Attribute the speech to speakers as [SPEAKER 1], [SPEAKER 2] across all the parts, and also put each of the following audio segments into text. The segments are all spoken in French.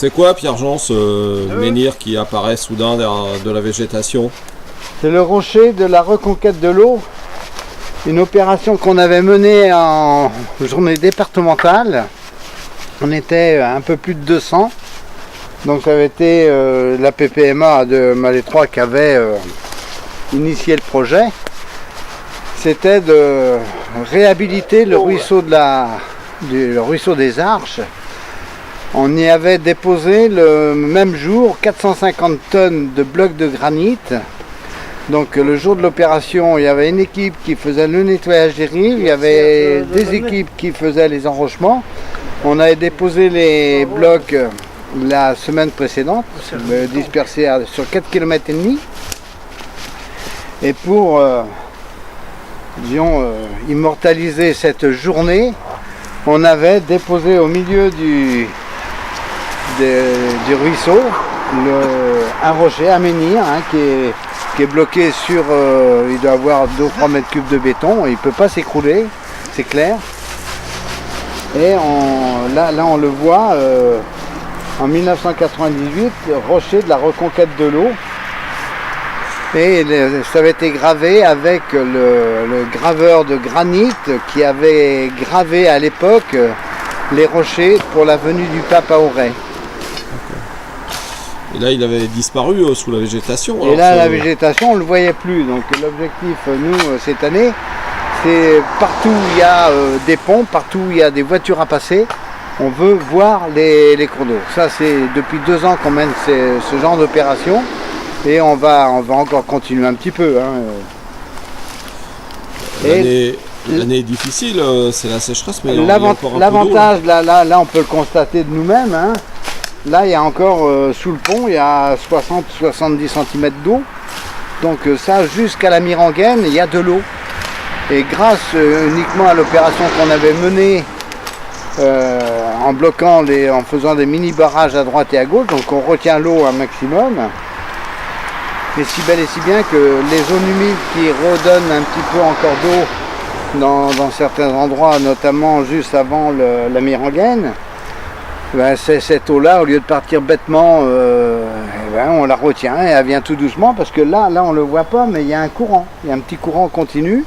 [SPEAKER 1] C'est quoi, Pierre-Jean, ce menhir qui apparaît soudain de la végétation?
[SPEAKER 2] C'est le rocher de la reconquête de l'eau, une opération qu'on avait menée en journée départementale. On était un peu plus de 200, donc ça avait été la PPMA de Malétroit qui avait initié le projet. C'était de réhabiliter le ruisseau, le ruisseau des Arches. On y avait déposé le même jour 450 tonnes de blocs de granit. Donc le jour de l'opération, il y avait une équipe qui faisait le nettoyage des rives, il y avait des équipes qui faisaient les enrochements. On avait déposé les blocs la semaine précédente, dispersés sur 4,5 km. Et pour immortaliser cette journée, on avait déposé au milieu du ruisseau un rocher, un menhir, qui est bloqué sur, il doit avoir 2 ou 3 mètres cubes de béton, il ne peut pas s'écrouler, c'est clair. Et là on le voit, en 1998, rocher de la reconquête de l'eau. Et ça avait été gravé avec le graveur de granit qui avait gravé à l'époque les rochers pour la venue du pape à Auray.
[SPEAKER 1] Et là, il avait disparu sous la végétation.
[SPEAKER 2] Et là, la végétation, on ne le voyait plus. Donc l'objectif, nous, cette année, c'est partout où il y a des ponts, partout où il y a des voitures à passer, on veut voir les cours d'eau. Ça, c'est depuis 2 ans qu'on mène ce genre d'opération. Et on va encore continuer un petit peu.
[SPEAKER 1] L'année est difficile, c'est la sécheresse, mais
[SPEAKER 2] l'avantage, là, on peut le constater de nous-mêmes. Là, il y a encore, sous le pont, il y a 60-70 cm d'eau. Donc ça, jusqu'à la Mirangaine, il y a de l'eau. Et grâce uniquement à l'opération qu'on avait menée, en faisant des mini-barrages à droite et à gauche, donc on retient l'eau un maximum. Et si bel et si bien que les zones humides qui redonnent un petit peu encore d'eau dans certains endroits, notamment juste avant la Mirangaine, cette eau-là, au lieu de partir bêtement, on la retient et elle vient tout doucement parce que là on ne le voit pas, mais il y a un courant, il y a un petit courant continu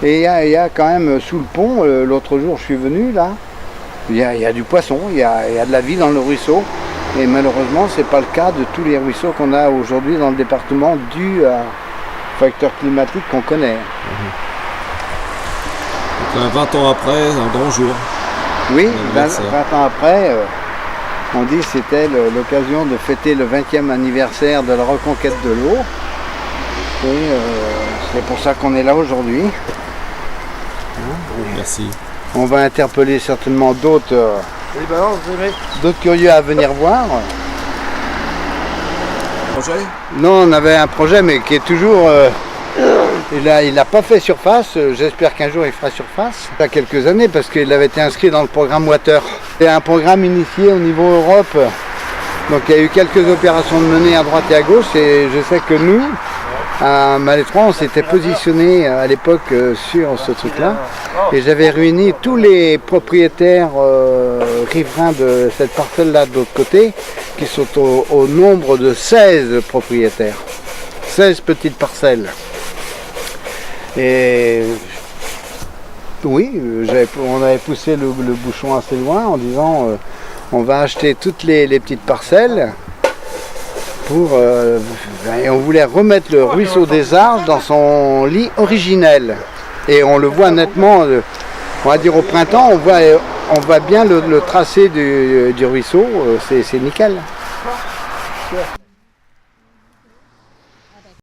[SPEAKER 2] et il y a quand même sous le pont, l'autre jour je suis venu là, il y a du poisson, il y a de la vie dans le ruisseau. Et malheureusement, ce n'est pas le cas de tous les ruisseaux qu'on a aujourd'hui dans le département dû à facteurs climatiques qu'on connaît.
[SPEAKER 1] Donc 20 ans après, un grand jour.
[SPEAKER 2] Oui, 20 ans après, on dit que c'était l'occasion de fêter le 20e anniversaire de la reconquête de l'eau. Et c'est pour ça qu'on est là aujourd'hui.
[SPEAKER 1] Merci.
[SPEAKER 2] On va interpeller certainement d'autres curieux à venir voir.
[SPEAKER 1] Projet ?
[SPEAKER 2] Non, on avait un projet, mais qui est toujours... il n'a pas fait surface. J'espère qu'un jour il fera surface. Il y a quelques années, parce qu'il avait été inscrit dans le programme Water. C'est un programme initié au niveau Europe. Donc il y a eu quelques opérations de menées à droite et à gauche. Et je sais que nous, à Malétroit, on s'était positionné à l'époque sur ce truc-là. Et j'avais réuni tous les propriétaires riverains de cette parcelle-là de l'autre côté, qui sont au nombre de 16 propriétaires. 16 petites parcelles. Et oui, on avait poussé le bouchon assez loin en disant on va acheter toutes les petites parcelles. Et on voulait remettre le ruisseau des Arches dans son lit originel. Et on le voit nettement, on va dire au printemps, on voit bien le tracé du ruisseau, c'est nickel.